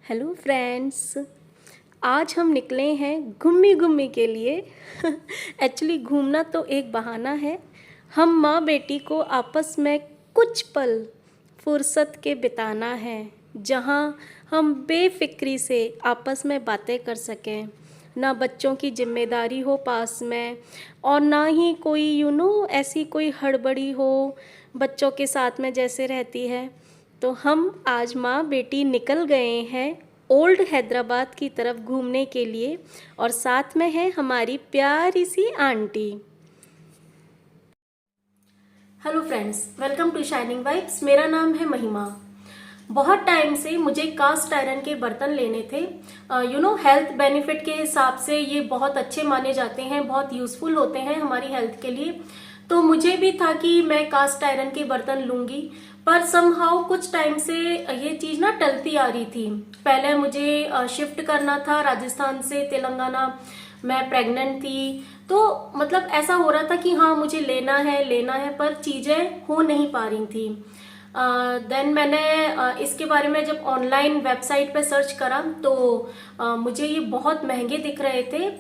Hello friends. आज हम निकले हैं घूमी घूमी के लिए। एक्चुअली घूमना तो एक बहाना है। हम माँ बेटी को आपस में कुछ पल फुर्सत के बिताना है, जहाँ हम बेफिक्री से आपस में बातें कर सकें। ना बच्चों की जिम्मेदारी हो पास में, और ना ही कोई ऐसी कोई हड़बड़ी हो बच्चों के साथ में जैसे रहती है। तो हम आज माँ बेटी निकल गए हैं ओल्ड हैदराबाद की तरफ घूमने के लिए, और साथ में है हमारी प्यारी सी aunty. Hello friends, welcome to shining vibes. मेरा नाम है महिमा। बहुत टाइम से मुझे कास्ट आयरन के बर्तन लेने थे। हेल्थ बेनिफिट के हिसाब से ये बहुत अच्छे माने जाते हैं, बहुत यूजफुल होते हैं हमारी हेल्थ के लिए। तो मुझे भी था कि मैं कास्ट आयरन के बर्तन लूंगी, पर समहाउ कुछ टाइम से ये चीज ना टलती आ रही थी। पहले मुझे शिफ्ट करना था राजस्थान से तेलंगाना, मैं प्रेग्नेंट थी, तो मतलब ऐसा हो रहा था कि हाँ मुझे लेना है, पर चीजें हो नहीं पा रही थी। देन मैंने इसके बारे में जब ऑनलाइन वेबसाइट पे सर्च करा तो मुझे ये बहुत महंगे दिख रहे थे।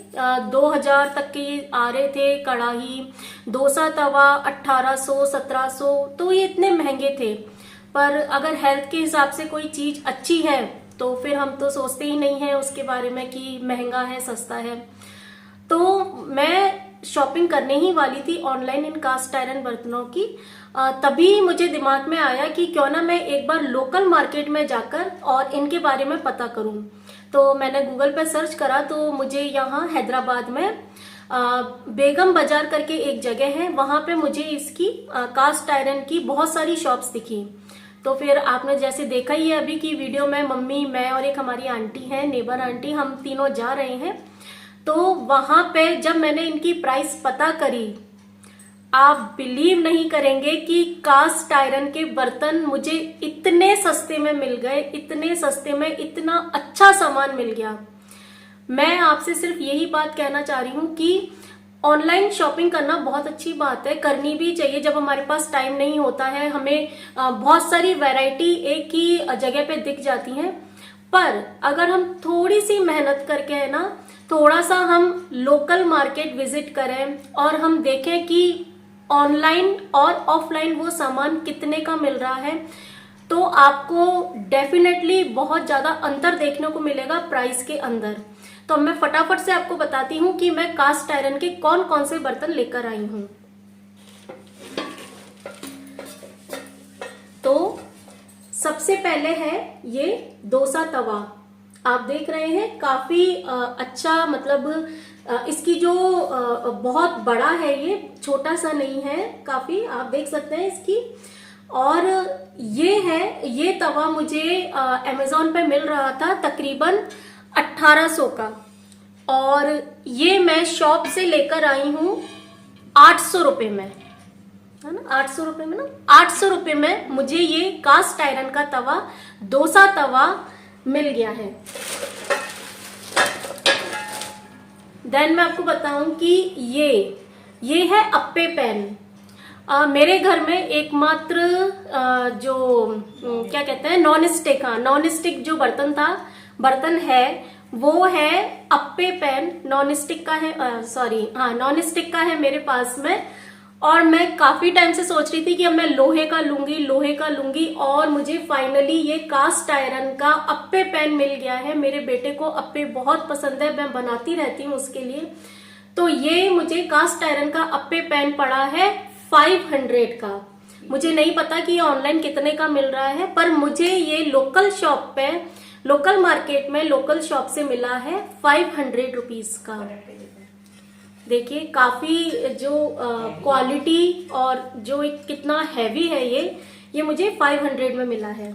2000 तक के ये आ रहे थे कढ़ाई, डोसा तवा 1800 1700, तो ये इतने महंगे थे। पर अगर हेल्थ के हिसाब से कोई चीज अच्छी है तो फिर हम तो सोचते ही नहीं है उसके बारे में कि महंगा है सस्ता है। तो मैं शॉपिंग करने ही वाली थी ऑनलाइन इन कास्ट आयरन बर्तनों की। तभी मुझे दिमाग में आया कि क्यों ना मैं एक बार लोकल मार्केट में जाकर और इनके बारे में पता करूं। तो मैंने गूगल पे सर्च करा तो मुझे यहाँ हैदराबाद में बेगम बाजार करके एक जगह है, वहां पे मुझे इसकी कास्ट आयरन की बहुत सारी शॉप्स दिखी। तो फिर आपने जैसे देखा ही है अभी की वीडियो में, मम्मी, मैं और एक हमारी आंटी है, नेबर आंटी, हम तीनों जा रहे हैं। तो वहां पे जब मैंने इनकी प्राइस पता करी, आप बिलीव नहीं करेंगे कि कास्ट आयरन के बर्तन मुझे इतने सस्ते में मिल गए, इतने सस्ते में इतना अच्छा सामान मिल गया। मैं आपसे सिर्फ यही बात कहना चाह रही हूं कि ऑनलाइन शॉपिंग करना बहुत अच्छी बात है, करनी भी चाहिए जब हमारे पास टाइम नहीं होता है। हमें बहुत सारी वैरायटी एक ही जगह पे दिख जाती हैं, पर अगर हम थोड़ी सी मेहनत करके है ना, थोड़ा सा हम लोकल मार्केट विजिट करें और हम देखें कि ऑनलाइन और ऑफलाइन वो सामान कितने का मिल रहा है, तो आपको डेफिनेटली बहुत ज्यादा अंतर देखने को मिलेगा प्राइस के अंदर। तो मैं फटाफट से आपको बताती हूँ कि मैं कास्ट आयरन के कौन कौन से बर्तन लेकर आई हूँ। तो सबसे पहले है ये डोसा तवा। आप देख रहे हैं काफी अच्छा, मतलब इसकी जो बहुत बड़ा है, ये छोटा सा नहीं है, काफी आप देख सकते हैं इसकी। और ये तवा मुझे अमेजोन पे मिल रहा था तकरीबन 1800 का, और ये मैं शॉप से लेकर आई हूं 800 रुपए में, है ना, 800 रुपए में ना, 800 रुपए में मुझे ये कास्ट आयरन का तवा, डोसा तवा मिल गया है। देन मैं आपको बताऊं कि ये है अप्पे पैन। मेरे घर में एकमात्र जो क्या कहते हैं, नॉन स्टिक, हाँ नॉन स्टिक जो बर्तन है वो है अप्पे पैन। नॉन स्टिक का है, नॉन स्टिक का है मेरे पास में। और मैं काफी टाइम से सोच रही थी कि अब मैं लोहे का लूंगी, और मुझे फाइनली ये कास्ट आयरन का अप्पे पैन मिल गया है। मेरे बेटे को अप्पे बहुत पसंद है, मैं बनाती रहती हूँ उसके लिए। तो ये मुझे कास्ट आयरन का अप्पे पैन पड़ा है 500 का। मुझे नहीं पता कि ये ऑनलाइन कितने का मिल रहा है, पर मुझे ये लोकल शॉप पे, लोकल मार्केट में, लोकल शॉप से मिला है 500 रुपीज का। देखिए काफी जो क्वालिटी और जो कितना हैवी है ये मुझे 500 में मिला है।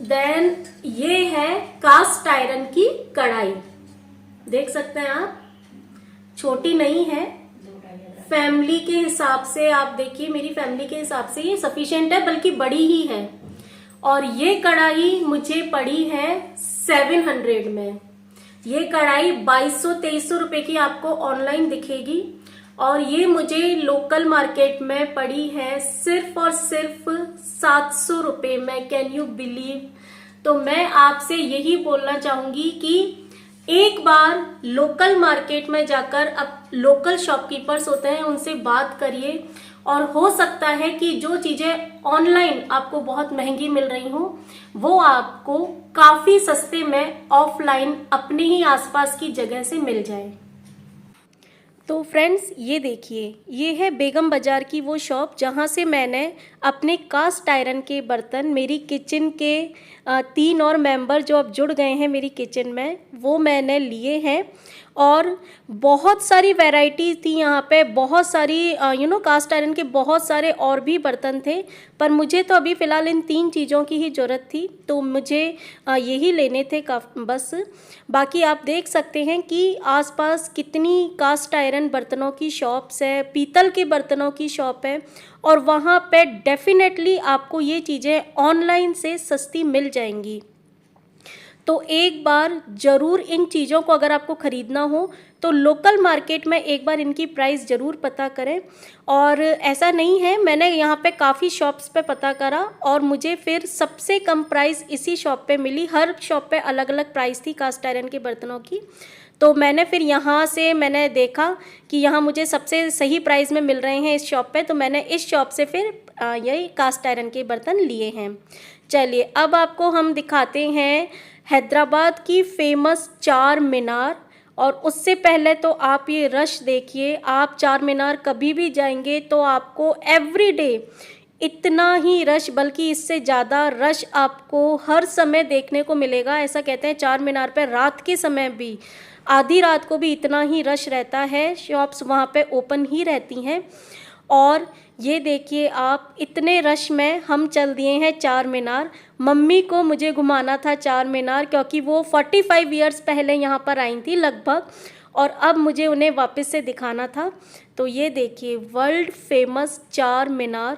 देन ये है कास्ट आयरन की कढ़ाई। देख सकते हैं आप, छोटी नहीं है, फैमिली के हिसाब से आप देखिए, मेरी फैमिली के हिसाब से ये सफिशिएंट है, बल्कि बड़ी ही है। और ये कढ़ाई मुझे पड़ी है 700 में। ये कढ़ाई 2200-2300 रुपए की आपको ऑनलाइन दिखेगी, और ये मुझे लोकल मार्केट में पड़ी है सिर्फ और सिर्फ 700 रुपये में। Can you believe? तो मैं आपसे यही बोलना चाहूंगी कि एक बार लोकल मार्केट में जाकर, अब लोकल शॉपकीपर्स होते हैं उनसे बात करिए, और हो सकता है कि जो चीजें ऑनलाइन आपको बहुत महंगी मिल रही हो वो आपको काफी सस्ते में ऑफलाइन अपने ही आसपास की जगह से मिल जाए। तो फ्रेंड्स ये देखिए, ये है बेगम बाज़ार की वो शॉप जहाँ से मैंने अपने कास्ट आयरन के बर्तन, मेरी किचन के 3 और मेंबर जो अब जुड़ गए हैं मेरी किचन में, वो मैंने लिए हैं। और बहुत सारी वैरायटी थी यहाँ पे, बहुत सारी कास्ट आयरन के बहुत सारे और भी बर्तन थे, पर मुझे तो अभी फ़िलहाल इन 3 चीज़ों की ही ज़रूरत थी, तो मुझे यही लेने थे बस। बाकी आप देख सकते हैं कि आसपास कितनी कास्ट आयरन बर्तनों की शॉप्स है, पीतल के बर्तनों की शॉप है, और वहाँ पे डेफिनेटली आपको ये चीज़ें ऑनलाइन से सस्ती मिल जाएंगी। तो एक बार ज़रूर इन चीज़ों को अगर आपको ख़रीदना हो तो लोकल मार्केट में एक बार इनकी प्राइस ज़रूर पता करें। और ऐसा नहीं है, मैंने यहाँ पे काफ़ी शॉप्स पे पता करा और मुझे फिर सबसे कम प्राइस इसी शॉप पे मिली। हर शॉप पे अलग अलग प्राइस थी कास्ट आयरन के बर्तनों की, तो मैंने फिर यहाँ से मैंने देखा कि यहाँ मुझे सबसे सही प्राइस में मिल रहे हैं इस शॉप पे, तो मैंने इस शॉप से फिर यही कास्ट आयरन के बर्तन लिए हैं। चलिए अब आपको हम दिखाते हैं हैदराबाद की फेमस चार मीनार। और उससे पहले तो आप ये रश देखिए, आप चार मीनार कभी भी जाएंगे तो आपको एवरीडे इतना ही रश, बल्कि इससे ज़्यादा रश आपको हर समय देखने को मिलेगा। ऐसा कहते हैं चार मीनार पर रात के समय भी, आधी रात को भी इतना ही रश रहता है, शॉप्स वहाँ पे ओपन ही रहती हैं। और ये देखिए आप, इतने रश में हम चल दिए हैं चार मीनार। मम्मी को मुझे घुमाना था चार मीनार, क्योंकि वो 45 इयर्स पहले यहाँ पर आई थी लगभग, और अब मुझे उन्हें वापस से दिखाना था। तो ये देखिए वर्ल्ड फेमस चार मीनार।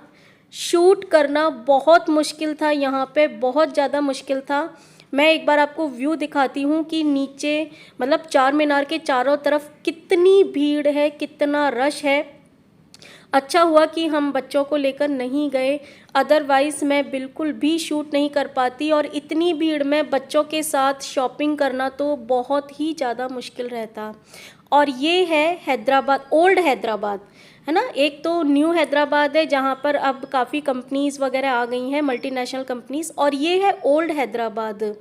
शूट करना बहुत मुश्किल था यहाँ पे, बहुत ज़्यादा मुश्किल था। मैं एक बार आपको व्यू दिखाती हूँ कि नीचे मतलब चार मीनार के चारों तरफ कितनी भीड़ है, कितना रश है। अच्छा हुआ कि हम बच्चों को लेकर नहीं गए, अदरवाइज़ मैं बिल्कुल भी शूट नहीं कर पाती, और इतनी भीड़ में बच्चों के साथ शॉपिंग करना तो बहुत ही ज़्यादा मुश्किल रहता। और ये है हैदराबाद, ओल्ड हैदराबाद है ना। एक तो न्यू हैदराबाद है जहाँ पर अब काफ़ी कंपनीज़ वगैरह आ गई हैं, मल्टीनेशनल कंपनीज़, और ये है ओल्ड हैदराबाद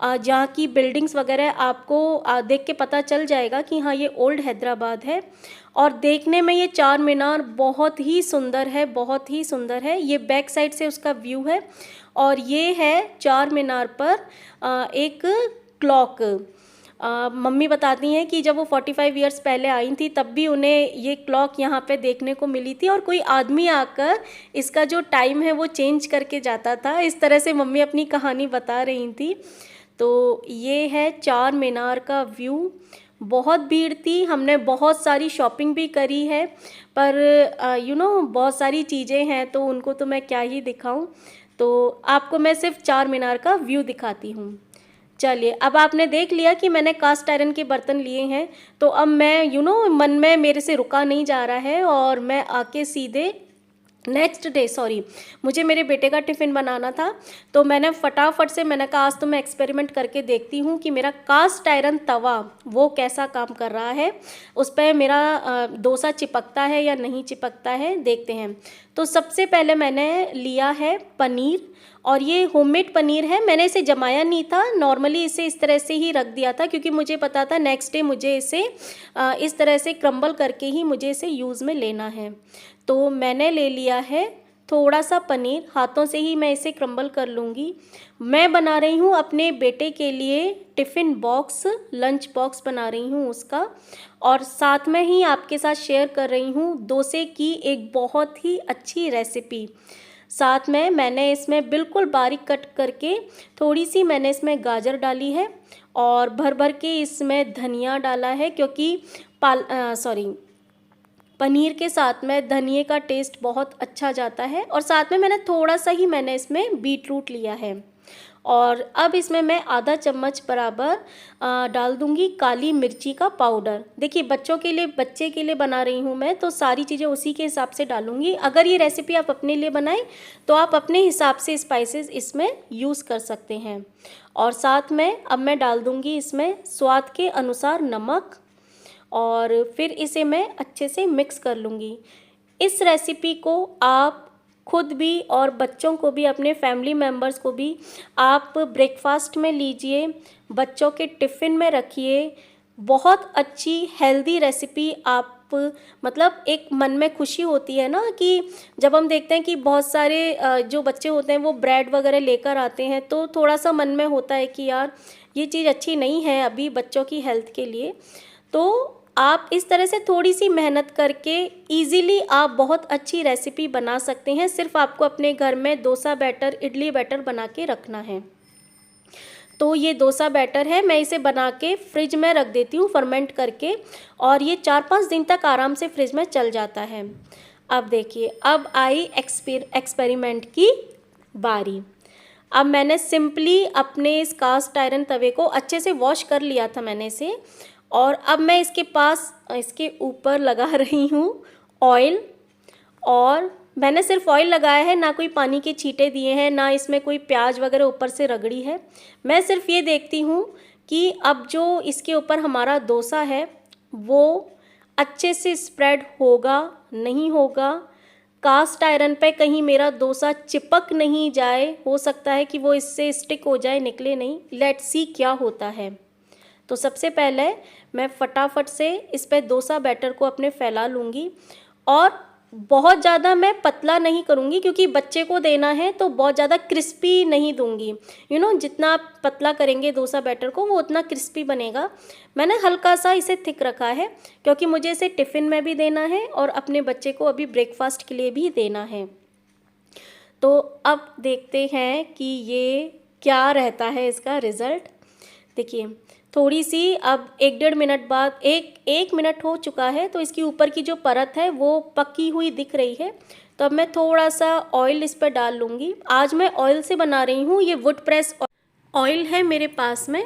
जहाँ की बिल्डिंग्स वगैरह आपको देख के पता चल जाएगा कि हाँ ये ओल्ड हैदराबाद है। और देखने में ये चार मीनार बहुत ही सुंदर है, बहुत ही सुंदर है। ये बैक साइड से उसका व्यू है, और ये है चार मीनार पर एक क्लॉक। मम्मी बताती हैं कि जब वो 45 इयर्स पहले आई थी तब भी उन्हें ये क्लॉक यहाँ पे देखने को मिली थी, और कोई आदमी आकर इसका जो टाइम है वो चेंज करके जाता था। इस तरह से मम्मी अपनी कहानी बता रही थी। तो ये है चार मीनार का व्यू। बहुत भीड़ थी, हमने बहुत सारी शॉपिंग भी करी है, पर बहुत सारी चीज़ें हैं तो उनको तो मैं क्या ही दिखाऊं। तो आपको मैं सिर्फ चार मीनार का व्यू दिखाती हूँ। चलिए अब आपने देख लिया कि मैंने कास्ट आयरन के बर्तन लिए हैं, तो अब मैं मन में मेरे से रुका नहीं जा रहा है, और मैं आके सीधे नेक्स्ट डे, मुझे मेरे बेटे का टिफ़िन बनाना था, तो मैंने फटाफट से मैंने कहा आज तो मैं एक्सपेरिमेंट करके देखती हूँ कि मेरा कास्ट आयरन तवा वो कैसा काम कर रहा है, उस पर मेरा डोसा चिपकता है या नहीं चिपकता है, देखते हैं। तो सबसे पहले मैंने लिया है पनीर, और ये होममेड पनीर है, मैंने इसे जमाया नहीं था, नॉर्मली इसे इस तरह से ही रख दिया था, क्योंकि मुझे पता था नेक्स्ट डे मुझे इसे इस तरह से क्रम्बल करके ही मुझे इसे यूज़ में लेना है। तो मैंने ले लिया है थोड़ा सा पनीर, हाथों से ही मैं इसे क्रम्बल कर लूँगी। मैं बना रही हूँ अपने बेटे के लिए टिफ़िन बॉक्स, लंच बॉक्स बना रही हूँ उसका, और साथ में ही आपके साथ शेयर कर रही हूँ डोसे की एक बहुत ही अच्छी रेसिपी। साथ में मैंने इसमें बिल्कुल बारीक कट करके थोड़ी सी मैंने इसमें गाजर डाली है, और भर भर के इसमें धनिया डाला है, क्योंकि पनीर के साथ में धनिए का टेस्ट बहुत अच्छा जाता है। और साथ में मैंने थोड़ा सा ही मैंने इसमें बीट रूट लिया है, और अब इसमें मैं आधा चम्मच बराबर डाल दूंगी काली मिर्ची का पाउडर। देखिए बच्चे के लिए बना रही हूँ मैं, तो सारी चीज़ें उसी के हिसाब से डालूंगी। अगर ये रेसिपी आप अपने लिए बनाएं तो आप अपने हिसाब से स्पाइसेस इसमें यूज़ कर सकते हैं। और साथ में अब मैं डाल दूंगी इसमें स्वाद के अनुसार नमक, और फिर इसे मैं अच्छे से मिक्स कर लूँगी। इस रेसिपी को आप खुद भी और बच्चों को भी, अपने फैमिली मेम्बर्स को भी आप ब्रेकफास्ट में लीजिए, बच्चों के टिफ़िन में रखिए। बहुत अच्छी हेल्दी रेसिपी आप, मतलब एक मन में खुशी होती है ना कि जब हम देखते हैं कि बहुत सारे जो बच्चे होते हैं वो ब्रेड वगैरह लेकर आते हैं, तो थोड़ा सा मन में होता है कि यार ये चीज़ अच्छी नहीं है अभी बच्चों की हेल्थ के लिए। तो आप इस तरह से थोड़ी सी मेहनत करके इजीली आप बहुत अच्छी रेसिपी बना सकते हैं। सिर्फ आपको अपने घर में डोसा बैटर, इडली बैटर बना के रखना है। तो ये डोसा बैटर है, मैं इसे बना के फ्रिज में रख देती हूँ फर्मेंट करके, और ये 4-5 दिन तक आराम से फ्रिज में चल जाता है। अब देखिए, अब आई एक्सपेरिमेंट की बारी। अब मैंने सिंपली अपने इस कास्ट आयरन तवे को अच्छे से वॉश कर लिया था मैंने इसे, और अब मैं इसके ऊपर लगा रही हूँ ऑयल। और मैंने सिर्फ ऑयल लगाया है, ना कोई पानी के छींटे दिए हैं, ना इसमें कोई प्याज वगैरह ऊपर से रगड़ी है। मैं सिर्फ ये देखती हूँ कि अब जो इसके ऊपर हमारा डोसा है वो अच्छे से स्प्रेड होगा नहीं होगा, कास्ट आयरन पे कहीं मेरा डोसा चिपक नहीं जाए, हो सकता है कि वो इससे स्टिक हो जाए, निकले नहीं। लेट्स सी क्या होता है। तो सबसे पहले मैं फटाफट से इस पर डोसा बैटर को अपने फैला लूँगी, और बहुत ज़्यादा मैं पतला नहीं करूँगी क्योंकि बच्चे को देना है, तो बहुत ज़्यादा क्रिस्पी नहीं दूँगी। जितना आप पतला करेंगे डोसा बैटर को वो उतना क्रिस्पी बनेगा। मैंने हल्का सा इसे थिक रखा है क्योंकि मुझे इसे टिफ़िन में भी देना है और अपने बच्चे को अभी ब्रेकफास्ट के लिए भी देना है। तो अब देखते हैं कि ये क्या रहता है इसका रिज़ल्ट। देखिए, थोड़ी सी अब 1-1.5 मिनट बाद, एक मिनट हो चुका है, तो इसकी ऊपर की जो परत है वो पकी हुई दिख रही है। तो अब मैं थोड़ा सा ऑयल इस पर डाल लूँगी। आज मैं ऑयल से बना रही हूँ, ये वुड प्रेस ऑयल है मेरे पास में।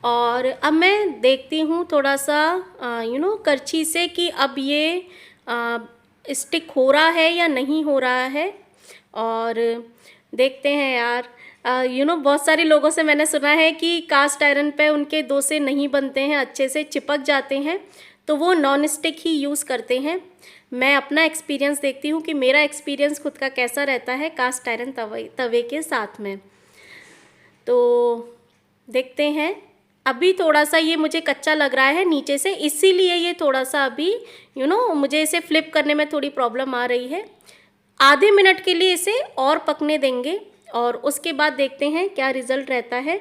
और अब मैं देखती हूँ थोड़ा सा करछी से कि अब ये स्टिक हो रहा है या नहीं हो रहा है। और देखते हैं यार, बहुत सारे लोगों से मैंने सुना है कि कास्ट आयरन पे उनके डोसे नहीं बनते हैं, अच्छे से चिपक जाते हैं, तो वो नॉन स्टिक ही यूज़ करते हैं। मैं अपना एक्सपीरियंस देखती हूँ कि मेरा एक्सपीरियंस खुद का कैसा रहता है कास्ट आयरन तवे के साथ में। तो देखते हैं, अभी थोड़ा सा ये मुझे कच्चा लग रहा है नीचे से, इसीलिए ये थोड़ा सा अभी मुझे इसे फ्लिप करने में थोड़ी प्रॉब्लम आ रही है। आधे मिनट के लिए इसे और पकने देंगे और उसके बाद देखते हैं क्या रिज़ल्ट रहता है।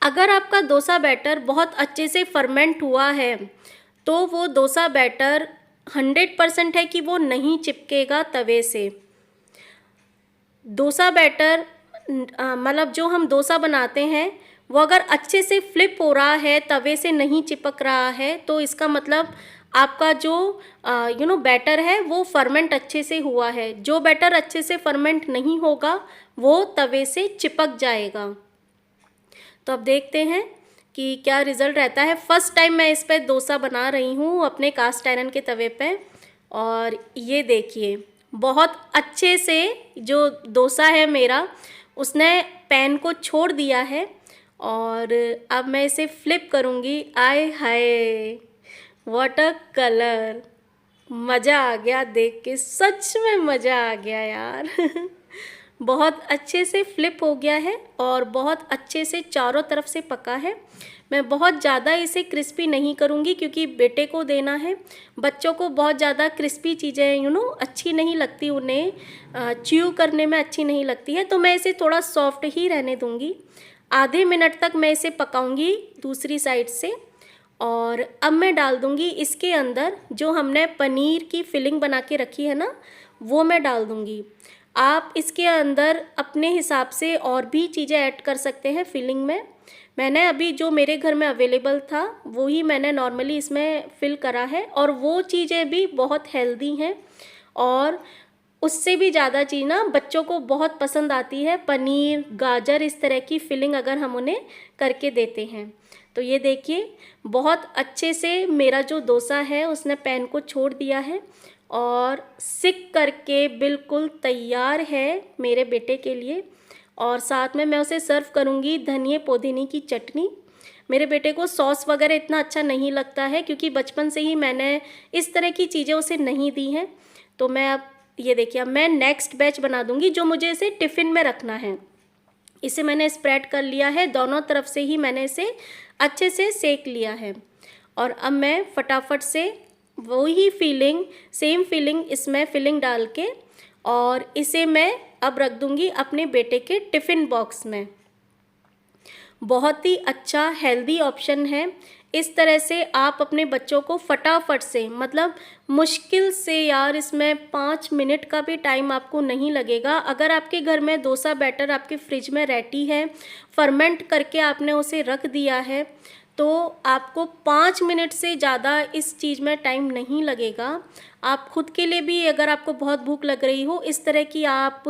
अगर आपका डोसा बैटर बहुत अच्छे से फर्मेंट हुआ है तो वो डोसा बैटर 100% है कि वो नहीं चिपकेगा तवे से। डोसा बैटर मतलब जो हम डोसा बनाते हैं वो अगर अच्छे से फ्लिप हो रहा है, तवे से नहीं चिपक रहा है, तो इसका मतलब आपका जो बैटर है वो फर्मेंट अच्छे से हुआ है। जो बैटर अच्छे से फर्मेंट नहीं होगा वो तवे से चिपक जाएगा। तो अब देखते हैं कि क्या रिज़ल्ट रहता है। फर्स्ट टाइम मैं इस पर डोसा बना रही हूँ अपने कास्ट आयरन के तवे पे, और ये देखिए बहुत अच्छे से जो डोसा है मेरा उसने पैन को छोड़ दिया है। और अब मैं इसे फ्लिप करूँगी। आय हाय, व्हाट अ कलर! मज़ा आ गया देख के, सच में मज़ा आ गया यार। बहुत अच्छे से फ्लिप हो गया है और बहुत अच्छे से चारों तरफ से पका है। मैं बहुत ज़्यादा इसे क्रिस्पी नहीं करूँगी क्योंकि बेटे को देना है। बच्चों को बहुत ज़्यादा क्रिस्पी चीज़ें अच्छी नहीं लगती, उन्हें च्यू करने में अच्छी नहीं लगती है, तो मैं इसे थोड़ा सॉफ्ट ही रहने दूँगी। आधे मिनट तक मैं इसे पकाऊँगी दूसरी साइड से। और अब मैं डाल दूँगी इसके अंदर जो हमने पनीर की फिलिंग बना के रखी है ना, वो मैं डाल दूँगी। आप इसके अंदर अपने हिसाब से और भी चीज़ें ऐड कर सकते हैं फिलिंग में। मैंने अभी जो मेरे घर में अवेलेबल था वो ही मैंने नॉर्मली इसमें फिल करा है, और वो चीज़ें भी बहुत हेल्दी हैं और उससे भी ज़्यादा चीज़ ना बच्चों को बहुत पसंद आती है, पनीर, गाजर, इस तरह की फिलिंग अगर हम उन्हें करके देते हैं। तो ये देखिए बहुत अच्छे से मेरा जो डोसा है उसने पैन को छोड़ दिया है और सिक करके बिल्कुल तैयार है मेरे बेटे के लिए। और साथ में मैं उसे सर्व करूँगी धनिए पुदीने की चटनी। मेरे बेटे को सॉस वगैरह इतना अच्छा नहीं लगता है क्योंकि बचपन से ही मैंने इस तरह की चीज़ें उसे नहीं दी हैं। तो मैं अब ये देखिए अब मैं नेक्स्ट बैच बना दूंगी जो मुझे इसे टिफ़िन में रखना है। इसे मैंने स्प्रेड कर लिया है, दोनों तरफ से ही मैंने इसे अच्छे से सेक लिया है। और अब मैं फटाफट से वही फीलिंग, सेम फीलिंग इसमें फिलिंग डाल के और इसे मैं अब रख दूंगी अपने बेटे के टिफ़िन बॉक्स में। बहुत ही अच्छा हेल्दी ऑप्शन है। इस तरह से आप अपने बच्चों को फटाफट से, मतलब मुश्किल से यार इसमें 5 मिनट का भी टाइम आपको नहीं लगेगा। अगर आपके घर में डोसा बैटर आपके फ्रिज में रेडी है, फर्मेंट करके आपने उसे रख दिया है, तो आपको 5 मिनट से ज़्यादा इस चीज़ में टाइम नहीं लगेगा। आप खुद के लिए भी अगर आपको बहुत भूख लग रही हो, इस तरह की आप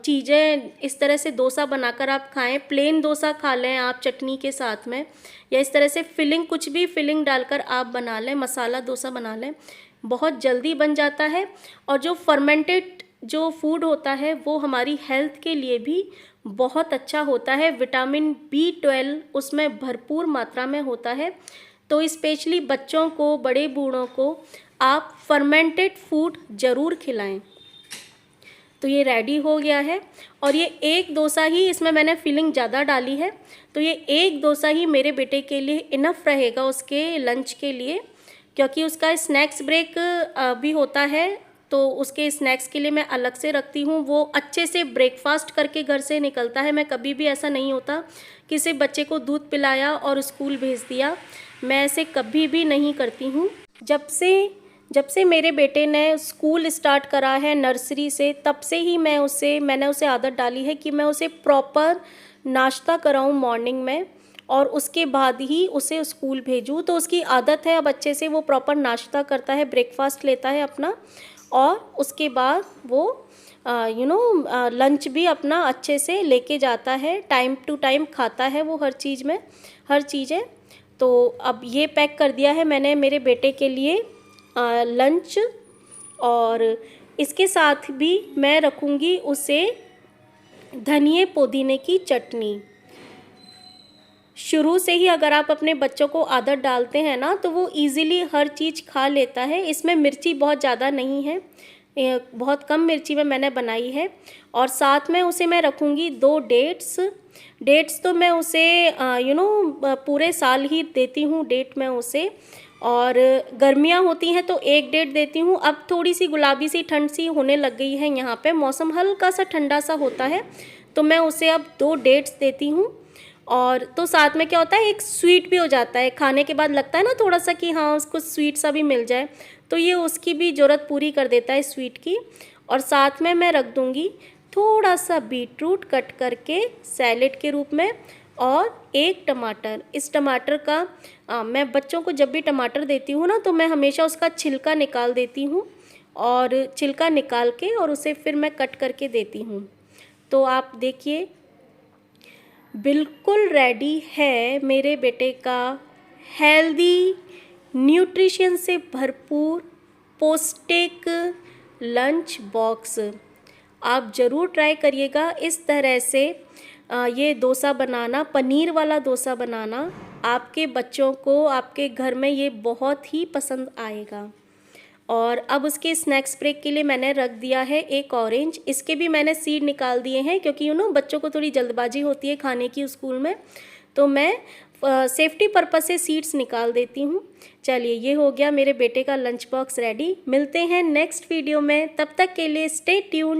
चीज़ें इस तरह से डोसा बनाकर आप खाएं। प्लेन डोसा खा लें आप चटनी के साथ में, या इस तरह से फिलिंग, कुछ भी फिलिंग डालकर आप बना लें, मसाला डोसा बना लें, बहुत जल्दी बन जाता है। और जो फर्मेंटेड जो फूड होता है वो हमारी हेल्थ के लिए भी बहुत अच्छा होता है। विटामिन B12 उसमें भरपूर मात्रा में होता है। तो स्पेशली बच्चों को, बड़े बूढ़ों को आप फर्मेंटेड फूड ज़रूर खिलाएं। तो ये रेडी हो गया है और ये एक डोसा ही, इसमें मैंने फिलिंग ज़्यादा डाली है, तो ये एक डोसा ही मेरे बेटे के लिए इनफ रहेगा उसके लंच के लिए। क्योंकि उसका स्नैक्स ब्रेक भी होता है, तो उसके स्नैक्स के लिए मैं अलग से रखती हूँ। वो अच्छे से ब्रेकफास्ट करके घर से निकलता है। मैं कभी भी ऐसा नहीं होता किसी बच्चे को दूध पिलाया और स्कूल भेज दिया, मैं ऐसे कभी भी नहीं करती हूँ। जब से मेरे बेटे ने स्कूल स्टार्ट करा है नर्सरी से, तब से ही मैंने उसे आदत डाली है कि मैं उसे प्रॉपर नाश्ता कराऊँ मॉर्निंग में और उसके बाद ही उसे स्कूल भेजूँ। तो उसकी आदत है अब अच्छे से वो प्रॉपर नाश्ता करता है, ब्रेकफास्ट लेता है अपना, और उसके बाद वो लंच भी अपना अच्छे से लेके जाता है, टाइम टू टाइम खाता है वो हर चीज़ें। तो अब ये पैक कर दिया है मैंने मेरे बेटे के लिए लंच, और इसके साथ भी मैं रखूँगी उसे धनिए पुदीने की चटनी। शुरू से ही अगर आप अपने बच्चों को आदत डालते हैं ना, तो वो इजीली हर चीज़ खा लेता है। इसमें मिर्ची बहुत ज़्यादा नहीं है, बहुत कम मिर्ची में मैंने बनाई है। और साथ में उसे मैं रखूँगी 2 डेट्स तो मैं उसे पूरे साल ही देती हूँ डेट मैं उसे। और गर्मियाँ होती हैं तो 1 डेट देती हूँ। अब थोड़ी सी गुलाबी सी ठंड सी होने लग गई है, यहाँ पे मौसम हल्का सा ठंडा सा होता है, तो मैं उसे अब 2 डेट्स देती हूँ। और तो साथ में क्या होता है, एक स्वीट भी हो जाता है, खाने के बाद लगता है ना थोड़ा सा कि हाँ उसको स्वीट सा भी मिल जाए, तो ये उसकी भी ज़रूरत पूरी कर देता है स्वीट की। और साथ में मैं रख दूँगी थोड़ा सा बीटरूट कट करके सैलेड के रूप में, और 1 टमाटर। इस टमाटर का मैं बच्चों को जब भी टमाटर देती हूँ ना, तो मैं हमेशा उसका छिलका निकाल देती हूँ, और छिलका निकाल के और उसे फिर मैं कट करके देती हूँ। तो आप देखिए बिल्कुल रेडी है मेरे बेटे का हेल्दी, न्यूट्रिशन से भरपूर, पौष्टिक लंच बॉक्स। आप ज़रूर ट्राई करिएगा इस तरह से ये डोसा बनाना, पनीर वाला डोसा बनाना। आपके बच्चों को आपके घर में ये बहुत ही पसंद आएगा। और अब उसके स्नैक्स ब्रेक के लिए मैंने रख दिया है एक ऑरेंज। इसके भी मैंने सीड निकाल दिए हैं, क्योंकि बच्चों को थोड़ी जल्दबाजी होती है खाने की स्कूल में, तो मैं सेफ्टी पर्पस से सीड्स निकाल देती हूँ। चलिए ये हो गया मेरे बेटे का लंच बॉक्स रेडी। मिलते हैं नेक्स्ट वीडियो में, तब तक के लिए स्टे ट्यून्ड।